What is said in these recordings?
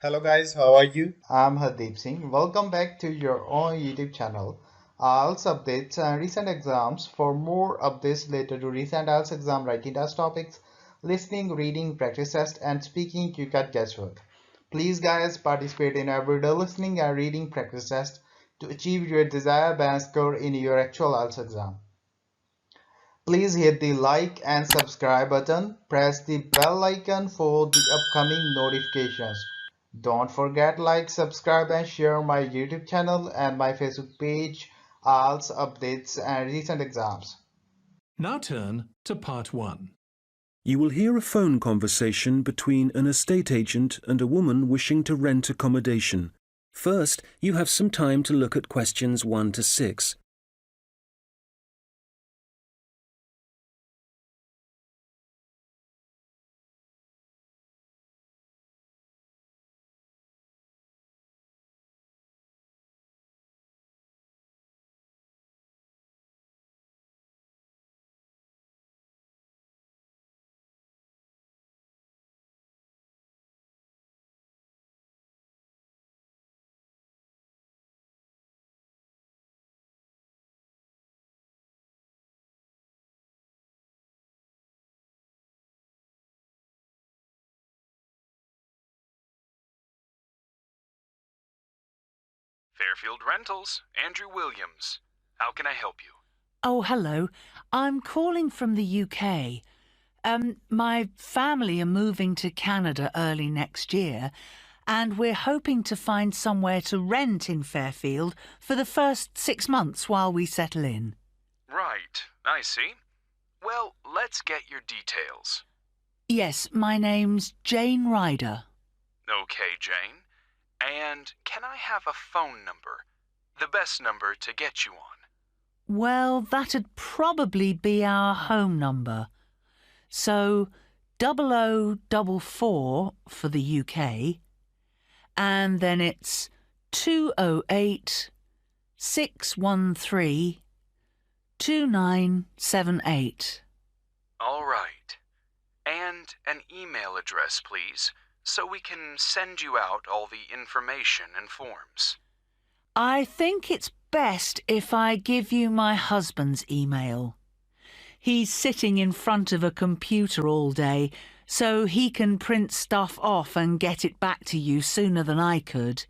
Hello guys, how are you? I'm Hardeep Singh. Welcome back to your own YouTube channel. IELTS updates and recent exams. For more updates related to recent IELTS exam writing test topics, listening, reading, practice test, and speaking, you got guesswork. Please, guys, participate in everyday listening and reading practice test to achieve your desired band score in your actual IELTS exam. Please hit the like and subscribe button. Press the bell icon for the upcoming notifications. Don't forget like, subscribe and share my YouTube channel and my Facebook page, IELTS updates and recent exams. Now turn to part 1. You will hear a phone conversation between an estate agent and a woman wishing to rent accommodation. First, you have some time to look at questions 1 to 6. Fairfield Rentals, Andrew Williams. How can I help you? Oh, hello. I'm calling from the UK. My family are moving to Canada early next year, and we're hoping to find somewhere to rent in Fairfield for the first 6 months while we settle in. Right, I see. Well, let's get your details. Yes, my name's Jane Ryder. Okay, Jane. And can I have a phone number? The best number to get you on. Well, that'd probably be our home number. So, 0044 for the UK, and then it's 208 613 2978. All right. And an email address, please, so we can send you out all the information and forms. I think it's best if I give you my husband's email. He's sitting in front of a computer all day, so he can print stuff off and get it back to you sooner than I could.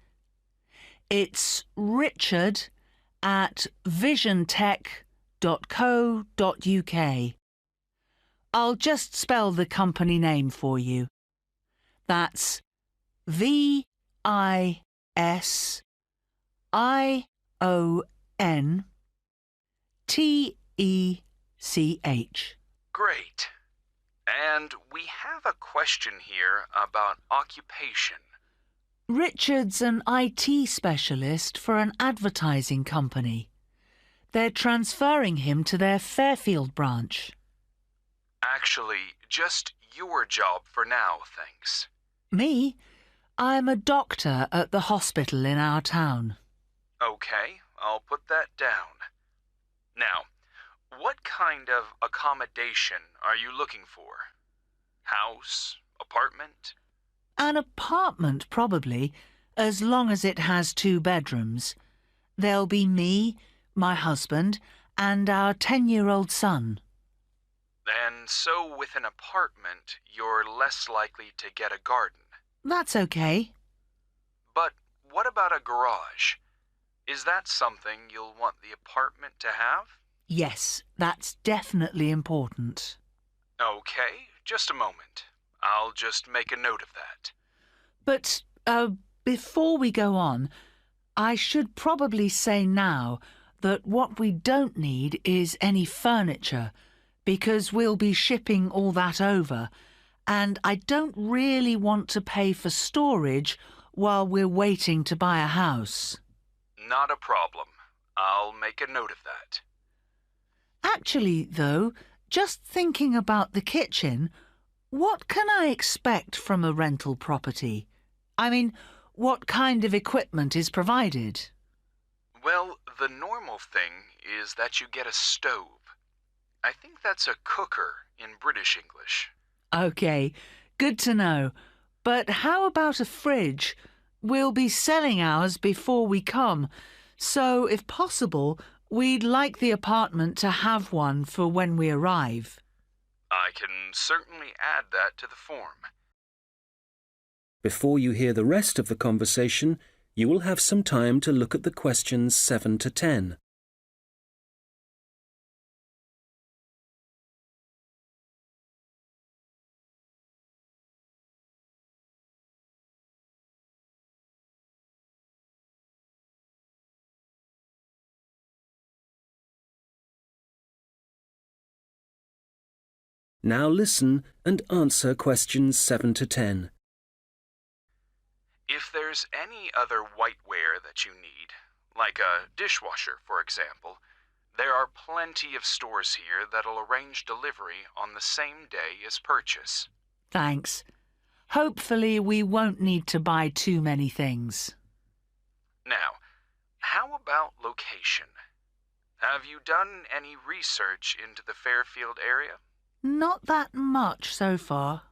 It's richard@visiontech.co.uk. I'll just spell the company name for you. That's VISIONTECH. Great. And we have a question here about occupation. Richard's an IT specialist for an advertising company. They're transferring him to their Fairfield branch. Actually, just your job for now, thanks. Me? I'm a doctor at the hospital in our town. Okay, I'll put that down. Now, what kind of accommodation are you looking for? House? Apartment? An apartment, probably, as long as it has 2 bedrooms. There'll be me, my husband, and our 10-year-old son. And so with an apartment, you're less likely to get a garden. That's okay. But what about a garage? Is that something you'll want the apartment to have? Yes, that's definitely important. Okay, just a moment. I'll just make a note of that. But, before we go on, I should probably say now that what we don't need is any furniture, because we'll be shipping all that over, and I don't really want to pay for storage while we're waiting to buy a house. Not a problem. I'll make a note of that. Actually, though, just thinking about the kitchen, what can I expect from a rental property? I mean, what kind of equipment is provided? Well, the normal thing is that you get a stove. I think that's a cooker in British English. OK, good to know. But how about a fridge? We'll be selling ours before we come, so if possible, we'd like the apartment to have one for when we arrive. I can certainly add that to the form. Before you hear the rest of the conversation, you will have some time to look at the questions 7 to 10. Now listen and answer questions 7 to 10. If there's any other whiteware that you need, like a dishwasher, for example, there are plenty of stores here that'll arrange delivery on the same day as purchase. Thanks. Hopefully we won't need to buy too many things. Now, how about location? Have you done any research into the Fairfield area? Not that much so far.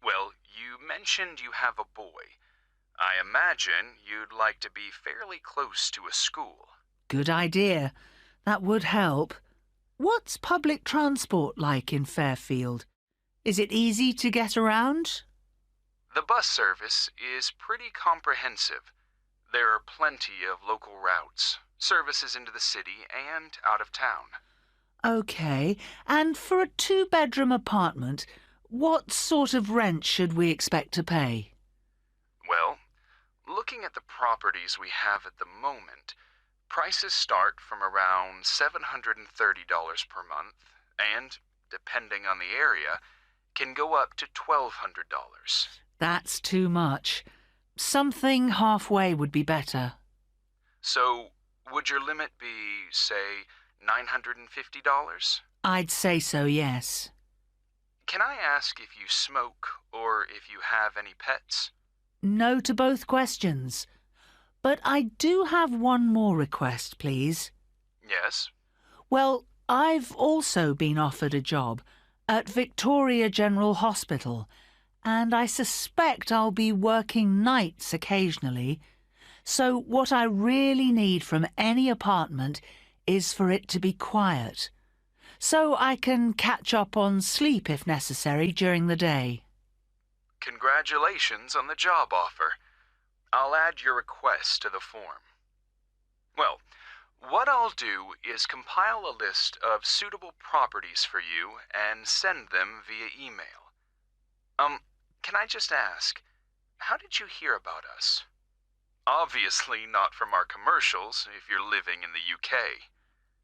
Well, you mentioned you have a boy. I imagine you'd like to be fairly close to a school. Good idea. That would help. What's public transport like in Fairfield? Is it easy to get around? The bus service is pretty comprehensive. There are plenty of local routes, services into the city and out of town. OK, and for a two-bedroom apartment, what sort of rent should we expect to pay? Well, looking at the properties we have at the moment, prices start from around $730 per month and, depending on the area, can go up to $1,200. That's too much. Something halfway would be better. So, would your limit be, say, $950? I'd say so, yes. Can I ask if you smoke or if you have any pets? No to both questions. But I do have one more request, please. Yes. Well, I've also been offered a job at Victoria General Hospital, and I suspect I'll be working nights occasionally. So what I really need from any apartment is for it to be quiet, so I can catch up on sleep if necessary during the day. Congratulations on the job offer. I'll add your request to the form. Well, what I'll do is compile a list of suitable properties for you and send them via email. Can I just ask, how did you hear about us? Obviously not from our commercials if you're living in the UK.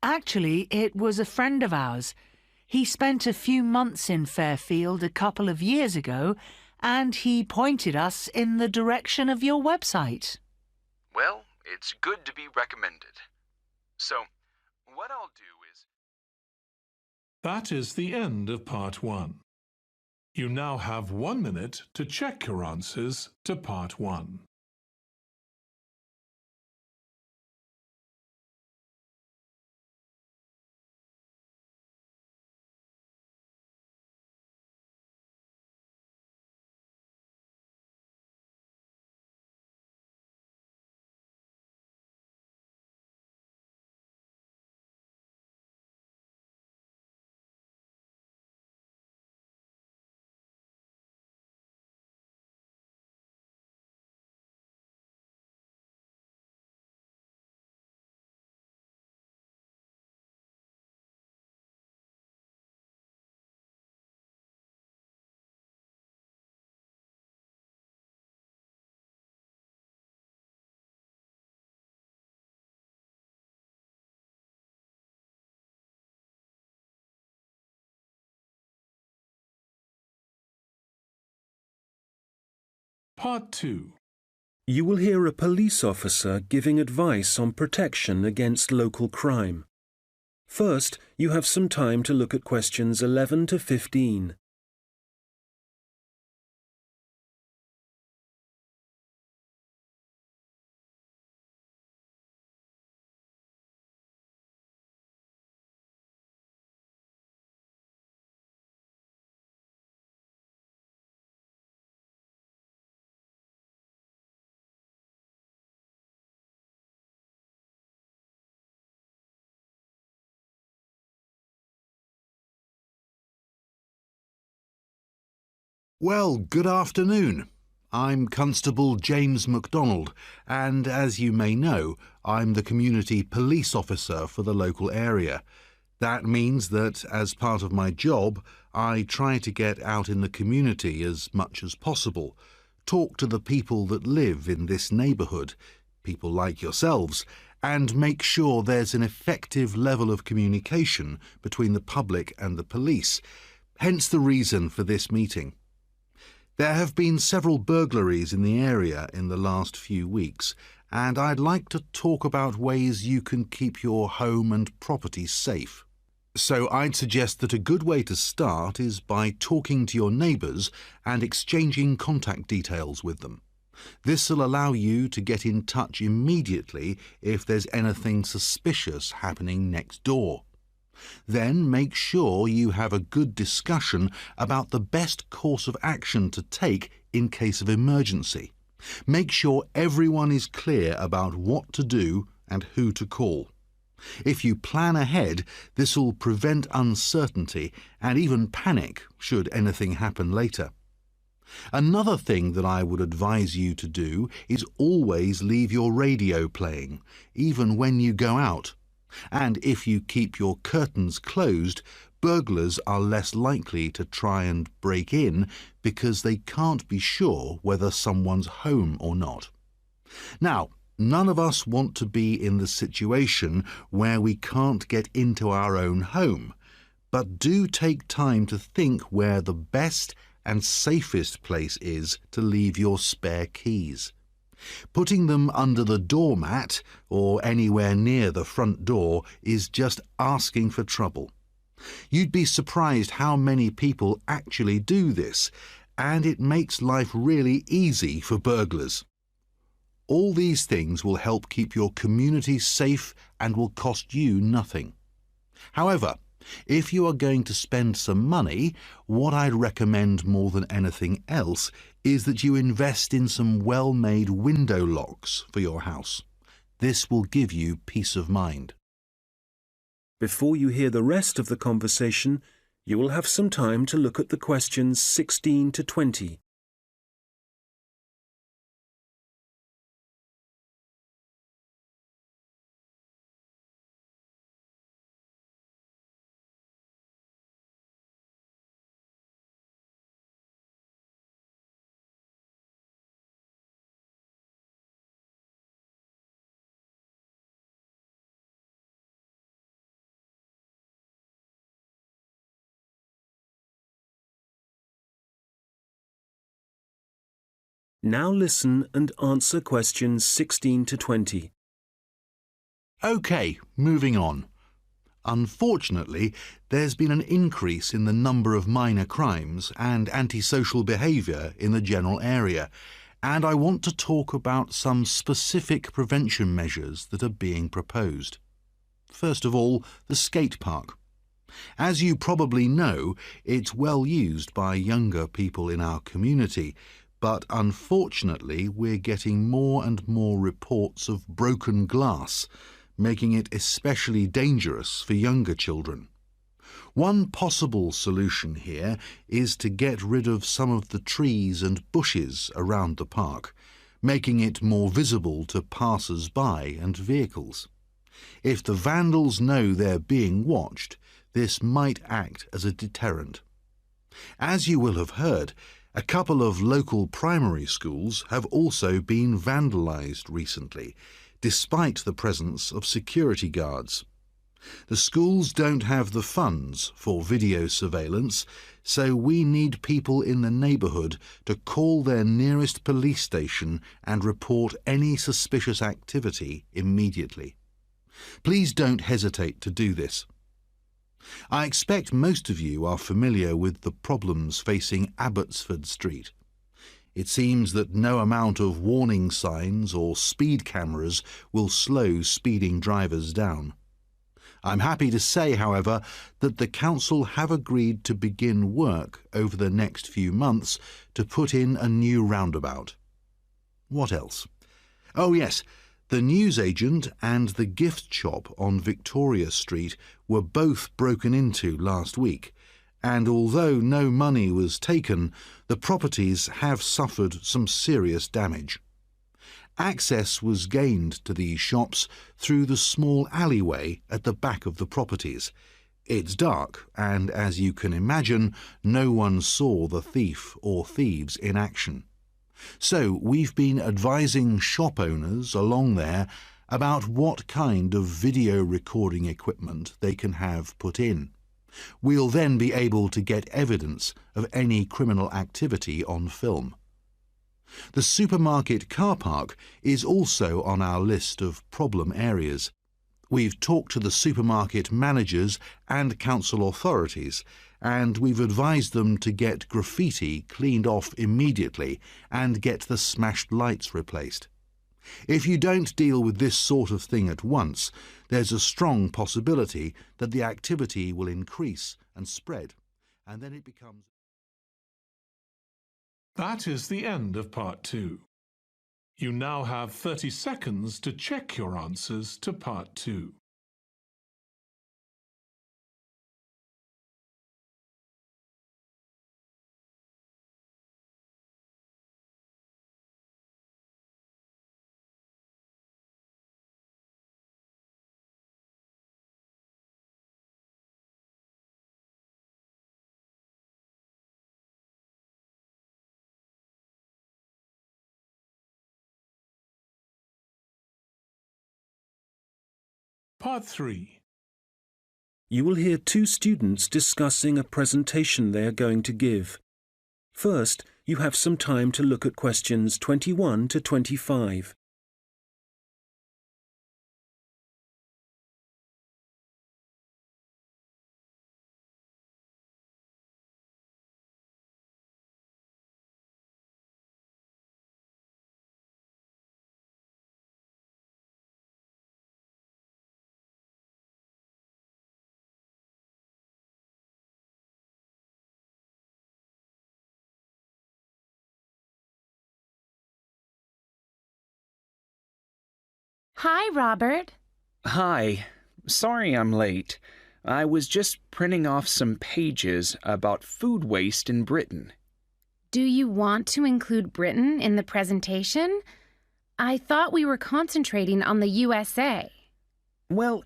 Actually, it was a friend of ours. He spent a few months in Fairfield a couple of years ago, and he pointed us in the direction of your website. Well, it's good to be recommended. So, what I'll do is... That is the end of part 1. You now have 1 minute to check your answers to part 1. Part 2. You will hear a police officer giving advice on protection against local crime. First, you have some time to look at questions 11 to 15. Well, good afternoon. I'm Constable James MacDonald, and as you may know, I'm the community police officer for the local area. That means that, as part of my job, I try to get out in the community as much as possible, talk to the people that live in this neighbourhood, people like yourselves, and make sure there's an effective level of communication between the public and the police, hence the reason for this meeting. There have been several burglaries in the area in the last few weeks, and I'd like to talk about ways you can keep your home and property safe. So I'd suggest that a good way to start is by talking to your neighbours and exchanging contact details with them. This will allow you to get in touch immediately if there's anything suspicious happening next door. Then make sure you have a good discussion about the best course of action to take in case of emergency. Make sure everyone is clear about what to do and who to call. If you plan ahead, this will prevent uncertainty and even panic should anything happen later. Another thing that I would advise you to do is always leave your radio playing, even when you go out. And if you keep your curtains closed, burglars are less likely to try and break in because they can't be sure whether someone's home or not. Now, none of us want to be in the situation where we can't get into our own home, but do take time to think where the best and safest place is to leave your spare keys. Putting them under the doormat or anywhere near the front door is just asking for trouble. You'd be surprised how many people actually do this, and it makes life really easy for burglars. All these things will help keep your community safe and will cost you nothing. However, if you are going to spend some money, what I'd recommend more than anything else is that you invest in some well-made window locks for your house. This will give you peace of mind. Before you hear the rest of the conversation, you will have some time to look at the questions 16 to 20. Now listen and answer questions 16 to 20. OK, moving on. Unfortunately, there's been an increase in the number of minor crimes and antisocial behaviour in the general area, and I want to talk about some specific prevention measures that are being proposed. First of all, the skate park. As you probably know, it's well used by younger people in our community, but unfortunately we're getting more and more reports of broken glass, making it especially dangerous for younger children. One possible solution here is to get rid of some of the trees and bushes around the park, making it more visible to passers-by and vehicles. If the vandals know they're being watched, this might act as a deterrent. As you will have heard, a couple of local primary schools have also been vandalised recently, despite the presence of security guards. The schools don't have the funds for video surveillance, so we need people in the neighbourhood to call their nearest police station and report any suspicious activity immediately. Please don't hesitate to do this. I expect most of you are familiar with the problems facing Abbotsford Street. It seems that no amount of warning signs or speed cameras will slow speeding drivers down. I'm happy to say, however, that the council have agreed to begin work over the next few months to put in a new roundabout. What else? Oh yes, the newsagent and the gift shop on Victoria Street were both broken into last week, and although no money was taken, the properties have suffered some serious damage. Access was gained to these shops through the small alleyway at the back of the properties. It's dark, and as you can imagine, no one saw the thief or thieves in action. So we've been advising shop owners along there about what kind of video recording equipment they can have put in. We'll then be able to get evidence of any criminal activity on film. The supermarket car park is also on our list of problem areas. We've talked to the supermarket managers and council authorities, and we've advised them to get graffiti cleaned off immediately and get the smashed lights replaced. If you don't deal with this sort of thing at once, there's a strong possibility that the activity will increase and spread, and then it becomes... That is the end of Part 2. You now have 30 seconds to check your answers to Part 2. Part 3. You will hear two students discussing a presentation they are going to give. First, you have some time to look at questions 21 to 25. Hi, Robert. Hi. Sorry I'm late. I was just printing off some pages about food waste in Britain. Do you want to include Britain in the presentation? I thought we were concentrating on the USA. Well,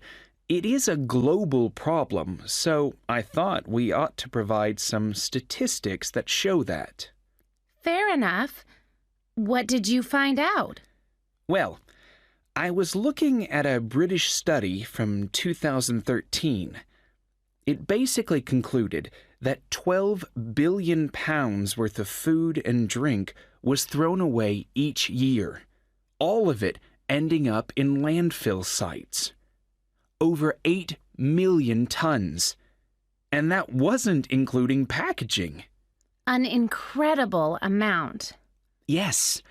it is a global problem, so I thought we ought to provide some statistics that show that. Fair enough. What did you find out? Well, I was looking at a British study from 2013. It basically concluded that 12 billion pounds worth of food and drink was thrown away each year, all of it ending up in landfill sites. Over 8 million tons. And that wasn't including packaging. An incredible amount. Yes.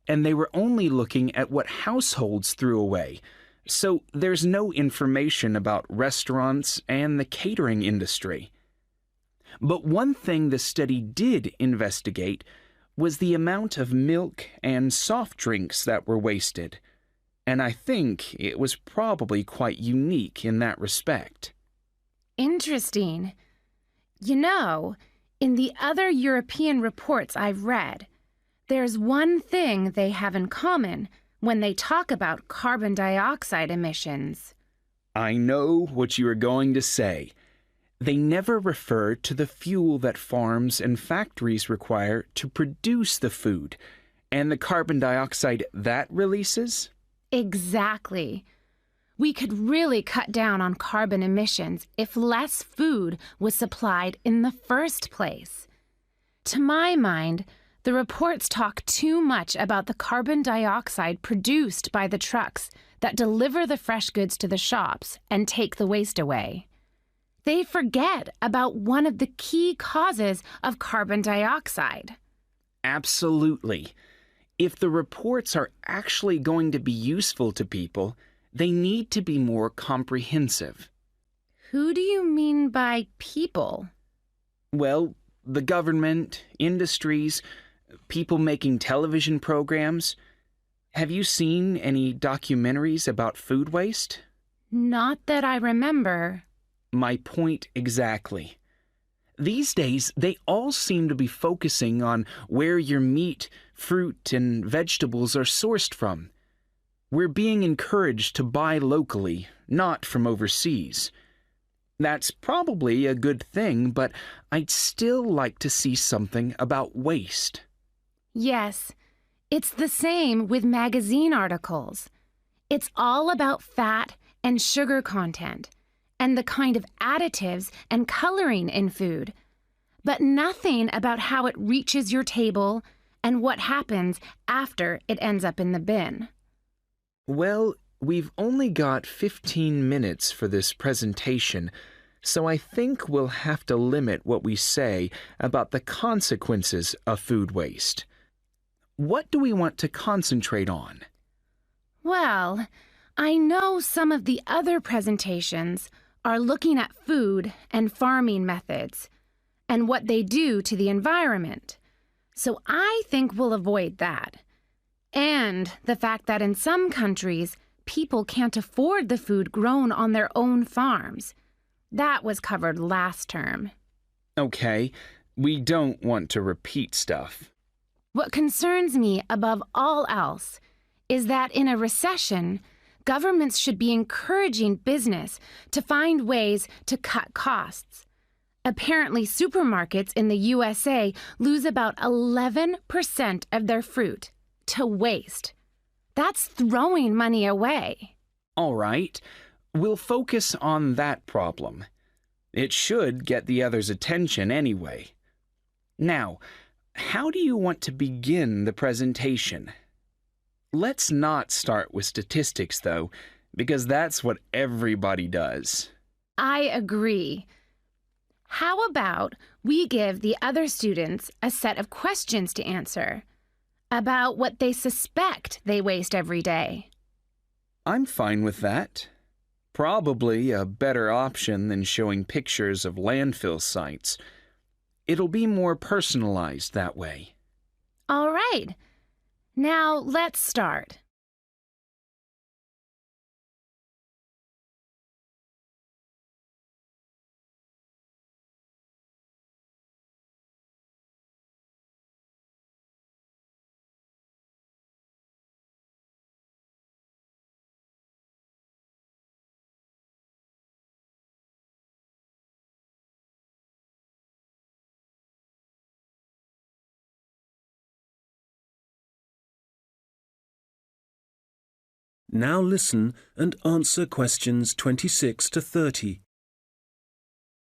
And they were only looking at what households threw away, so there's no information about restaurants and the catering industry. But one thing the study did investigate was the amount of milk and soft drinks that were wasted, and I think it was probably quite unique in that respect. Interesting. You know, in the other European reports I've read, there's one thing they have in common when they talk about carbon dioxide emissions. I know what you are going to say. They never refer to the fuel that farms and factories require to produce the food, and the carbon dioxide that releases? Exactly. We could really cut down on carbon emissions if less food was supplied in the first place. To my mind, the reports talk too much about the carbon dioxide produced by the trucks that deliver the fresh goods to the shops and take the waste away. They forget about one of the key causes of carbon dioxide. Absolutely. If the reports are actually going to be useful to people, they need to be more comprehensive. Who do you mean by people? Well, the government, industries, people making television programs. Have you seen any documentaries about food waste? Not that I remember. My point exactly. These days, they all seem to be focusing on where your meat, fruit, and vegetables are sourced from. We're being encouraged to buy locally, not from overseas. That's probably a good thing, but I'd still like to see something about waste. Yes, it's the same with magazine articles. It's all about fat and sugar content and the kind of additives and coloring in food, but nothing about how it reaches your table and what happens after it ends up in the bin. Well, we've only got 15 minutes for this presentation, so I think we'll have to limit what we say about the consequences of food waste. What do we want to concentrate on? Well, I know some of the other presentations are looking at food and farming methods and what they do to the environment. So I think we'll avoid that. And the fact that in some countries, people can't afford the food grown on their own farms. That was covered last term. Okay, we don't want to repeat stuff. What concerns me above all else is that in a recession, governments should be encouraging business to find ways to cut costs. Apparently, supermarkets in the USA lose about 11% of their fruit to waste. That's throwing money away. All right, we'll focus on that problem. It should get the others' attention anyway. Now, how do you want to begin the presentation? Let's not start with statistics, though, because that's what everybody does. I agree. How about we give the other students a set of questions to answer about what they suspect they waste every day? I'm fine with that. Probably a better option than showing pictures of landfill sites. It'll be more personalized that way. All right. Now let's start. Now listen and answer questions 26 to 30.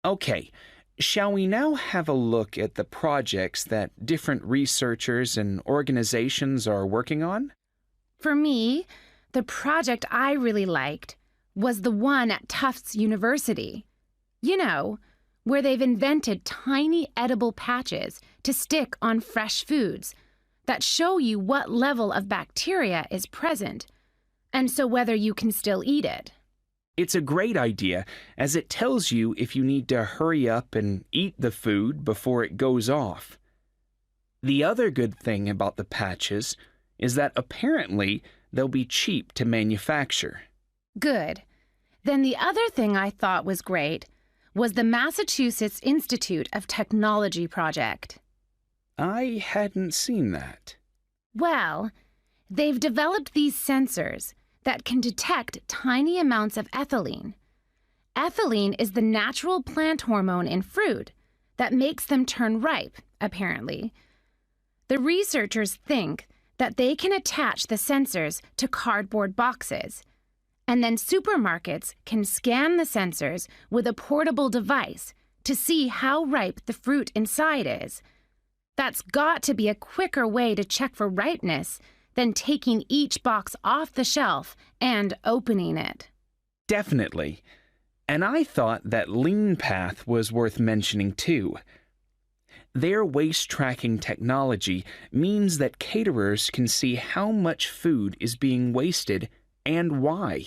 Okay, shall we now have a look at the projects that different researchers and organizations are working on? For me, the project I really liked was the one at Tufts University. You know, where they've invented tiny edible patches to stick on fresh foods that show you what level of bacteria is present, and so whether you can still eat it. It's a great idea, as it tells you if you need to hurry up and eat the food before it goes off. The other good thing about the patches is that apparently they'll be cheap to manufacture. Good. Then the other thing I thought was great was the Massachusetts Institute of Technology project. I hadn't seen that. Well, they've developed these sensors that can detect tiny amounts of ethylene. Ethylene is the natural plant hormone in fruit that makes them turn ripe, apparently. The researchers think that they can attach the sensors to cardboard boxes, and then supermarkets can scan the sensors with a portable device to see how ripe the fruit inside is. That's got to be a quicker way to check for ripeness than taking each box off the shelf and opening it. Definitely. And I thought that Lean Path was worth mentioning too. Their waste tracking technology means that caterers can see how much food is being wasted and why.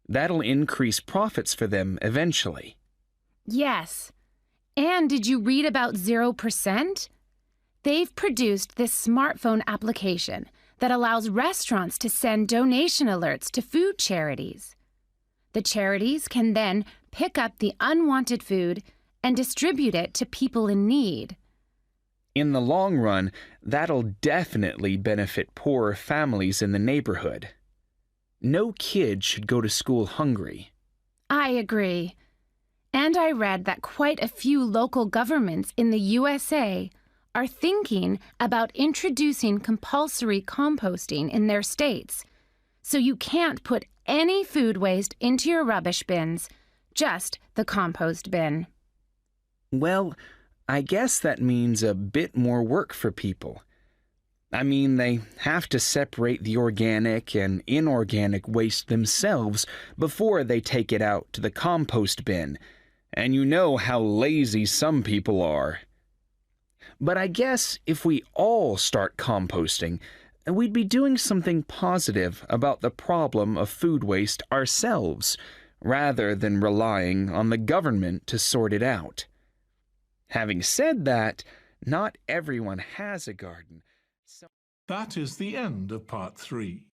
That'll increase profits for them eventually. Yes. And did you read about 0%? They've produced this smartphone application that allows restaurants to send donation alerts to food charities. The charities can then pick up the unwanted food and distribute it to people in need. In the long run, that'll definitely benefit poorer families in the neighborhood. No kid should go to school hungry. I agree. And I read that quite a few local governments in the USA are thinking about introducing compulsory composting in their states. So you can't put any food waste into your rubbish bins, just the compost bin. Well, I guess that means a bit more work for people. I mean, they have to separate the organic and inorganic waste themselves before they take it out to the compost bin, and you know how lazy some people are. But I guess if we all start composting, we'd be doing something positive about the problem of food waste ourselves, rather than relying on the government to sort it out. Having said that, not everyone has a garden. That is the end of part 3.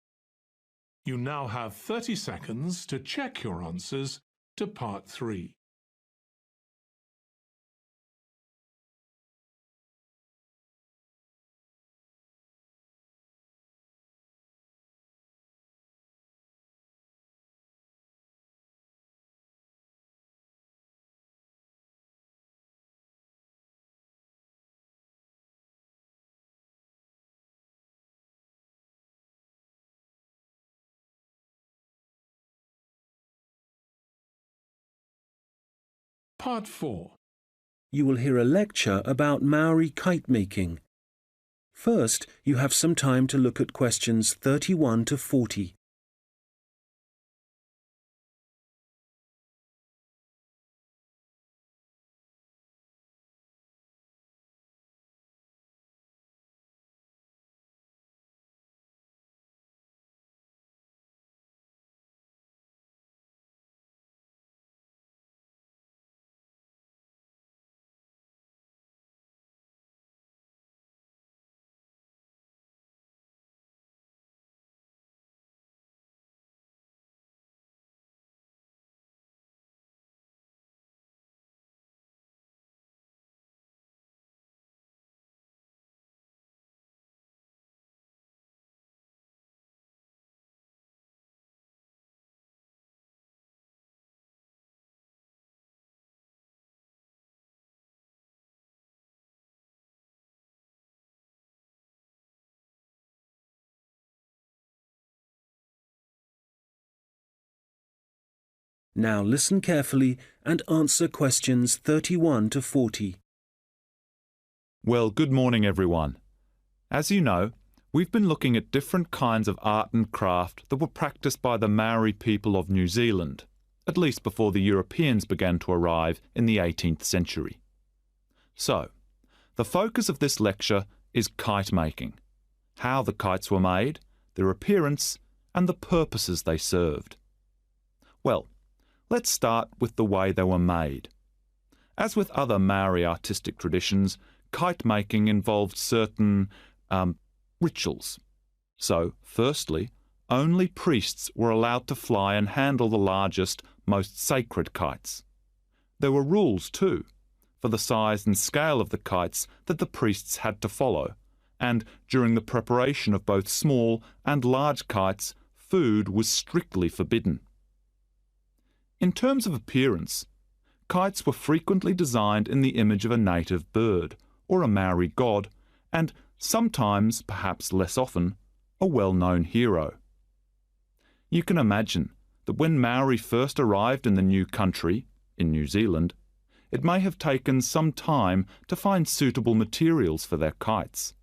You now have 30 seconds to check your answers to part 3. Part 4. You will hear a lecture about Maori kite making. First, you have some time to look at questions 31 to 40. Now listen carefully and answer questions 31 to 40. Well, good morning, everyone. As you know, we've been looking at different kinds of art and craft that were practiced by the Maori people of New Zealand, at least before the Europeans began to arrive in the 18th century. So, the focus of this lecture is kite making, how the kites were made, their appearance, and the purposes they served. Well, let's start with the way they were made. As with other Maori artistic traditions, kite making involved certain rituals. So, firstly, only priests were allowed to fly and handle the largest, most sacred kites. There were rules too, for the size and scale of the kites that the priests had to follow, and during the preparation of both small and large kites, food was strictly forbidden. In terms of appearance, kites were frequently designed in the image of a native bird, or a Maori god, and sometimes, perhaps less often, a well-known hero. You can imagine that when Maori first arrived in the new country, in New Zealand, it may have taken some time to find suitable materials for their kites.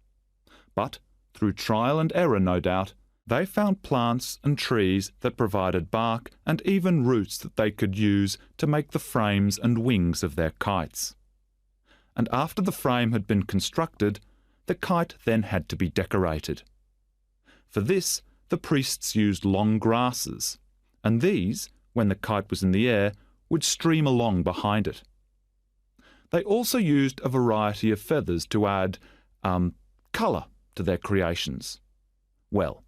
But, through trial and error no doubt, they found plants and trees that provided bark and even roots that they could use to make the frames and wings of their kites. And after the frame had been constructed, the kite then had to be decorated. For this, the priests used long grasses, and these, when the kite was in the air, would stream along behind it. They also used a variety of feathers to add colour to their creations. Well,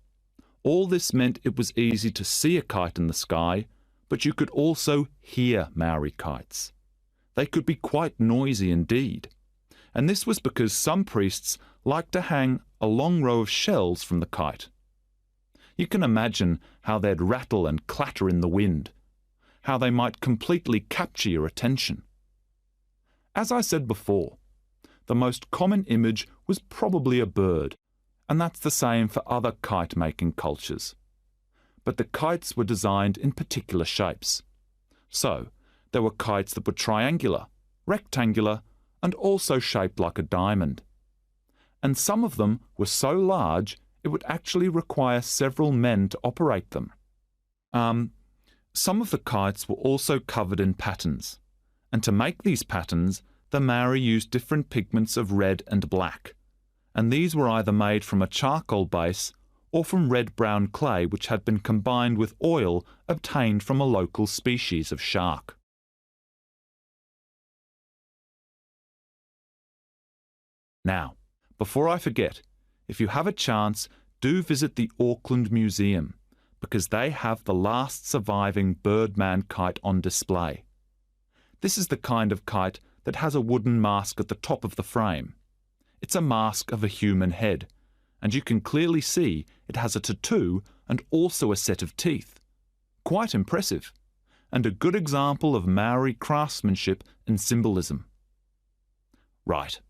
all this meant it was easy to see a kite in the sky, but you could also hear Maori kites. They could be quite noisy indeed, and this was because some priests liked to hang a long row of shells from the kite. You can imagine how they'd rattle and clatter in the wind, how they might completely capture your attention. As I said before, the most common image was probably a bird, and that's the same for other kite-making cultures. But the kites were designed in particular shapes. So, there were kites that were triangular, rectangular, and also shaped like a diamond. And some of them were so large it would actually require several men to operate them. Some of the kites were also covered in patterns, and to make these patterns, the Maori used different pigments of red and black, and these were either made from a charcoal base or from red-brown clay which had been combined with oil obtained from a local species of shark. Now, before I forget, if you have a chance, do visit the Auckland Museum, because they have the last surviving Birdman kite on display. This is the kind of kite that has a wooden mask at the top of the frame. It's a mask of a human head, and you can clearly see it has a tattoo and also a set of teeth. Quite impressive, and a good example of Maori craftsmanship and symbolism. Right,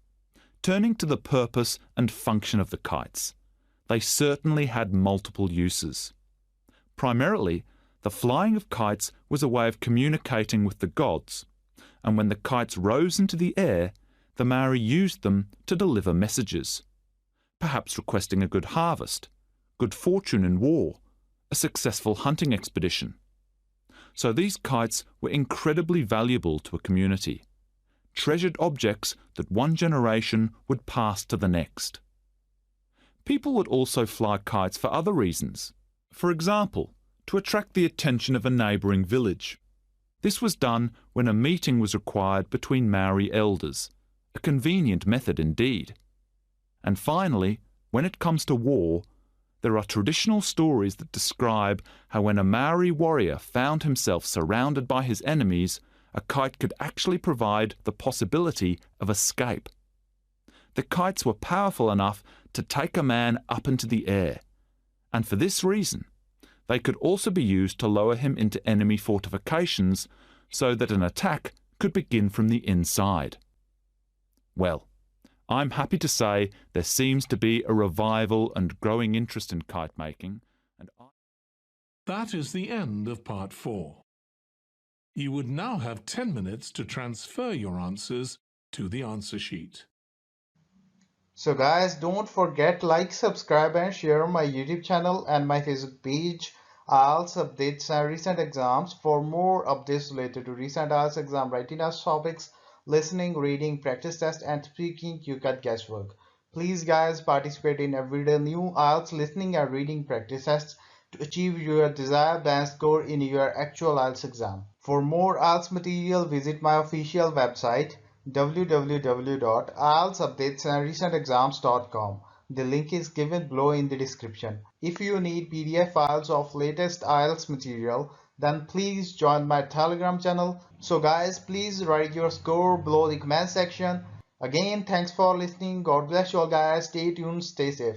turning to the purpose and function of the kites. They certainly had multiple uses. Primarily, the flying of kites was a way of communicating with the gods, and when the kites rose into the air, the Maori used them to deliver messages, perhaps requesting a good harvest, good fortune in war, a successful hunting expedition. So these kites were incredibly valuable to a community, treasured objects that one generation would pass to the next. People would also fly kites for other reasons. For example, to attract the attention of a neighbouring village. This was done when a meeting was required between Maori elders, a convenient method indeed. And finally, when it comes to war, there are traditional stories that describe how when a Maori warrior found himself surrounded by his enemies, a kite could actually provide the possibility of escape. The kites were powerful enough to take a man up into the air, and for this reason, they could also be used to lower him into enemy fortifications so that an attack could begin from the inside. Well, I'm happy to say there seems to be a revival and growing interest in kite making, and That is the end of part 4. You would now have 10 minutes to transfer your answers to the answer sheet. So guys, don't forget like, subscribe and share my YouTube channel and my Facebook page. IELTS updates and recent exams. For more updates related to recent IELTS exam writing as topics, listening, reading, practice test and speaking, you got guesswork. Please guys, participate in everyday new IELTS listening and reading practice tests to achieve your desired band score in your actual IELTS exam. For more IELTS material, visit my official website www.ieltsupdatesandrecentexams.com. The link is given below in the description. If you need PDF files of latest IELTS material, then please join my Telegram channel. So guys, please write your score below the comment section. Again, thanks for listening. God bless you all guys. Stay tuned, stay safe.